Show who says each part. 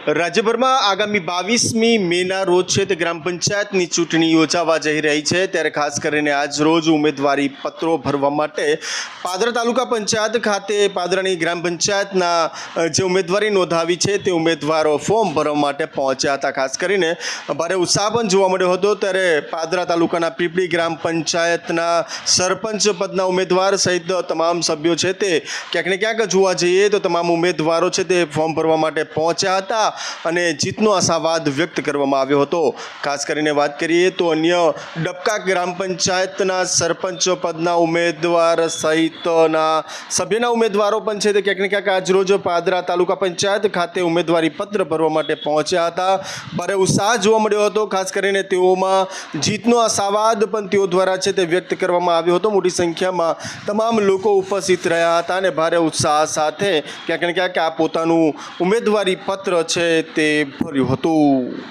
Speaker 1: રાજ્યભરમાં આગામી 22મી મેના રોજ છે તે ગ્રામ પંચાયતની ચૂંટણી યોજાવા જઈ રહી છે, ત્યારે ખાસ કરીને આજ રોજ ઉમેદવારી પત્રો ભરવા માટે પાદરા તાલુકા પંચાયત ખાતે પાદરાની ગ્રામ પંચાયતના જે ઉમેદવારી નોંધાવી છે તે ઉમેદવારો ફોર્મ ભરવા માટે પહોંચ્યા હતા। ખાસ કરીને ભારે ઉત્સાહ પણ જોવા મળ્યો હતો। ત્યારે પાદરા તાલુકાના પીપળી ગ્રામ પંચાયતના સરપંચ પદના ઉમેદવાર સહિત તમામ સભ્યો છે તે ક્યાંક ને ક્યાંક જોવા જઈએ તો તમામ ઉમેદવારો છે તે ફોર્મ ભરવા માટે પહોંચ્યા હતા અને જીતનો આશાવાદ વ્યક્ત કરવામાં આવ્યો હતો। ખાસ કરીને વાત કરીએ તો અન્ય ડબકા ગ્રામ પંચાયતના સરપંચ પદના ઉમેદવાર સહિતના સભ્યના ઉમેદવારો પણ છે તે ક્યાંક ને ક્યાંક આજરોજ પાદરા તાલુકા પંચાયત ખાતે ઉમેદવારી પત્ર ભરવા માટે પહોંચ્યા હતા। ભારે ઉત્સાહ જોવા મળ્યો હતો। ખાસ કરીને તેઓમાં જીતનો આશાવાદ પણ તેઓ દ્વારા છે તે વ્યક્ત કરવામાં આવ્યો હતો। મોટી સંખ્યામાં તમામ લોકો ઉપસ્થિત રહ્યા હતા અને ભારે ઉત્સાહ સાથે ક્યાંક ને ક્યાંક આ પોતાનું ઉમેદવારી પત્ર છે તે ભર્યું હતું।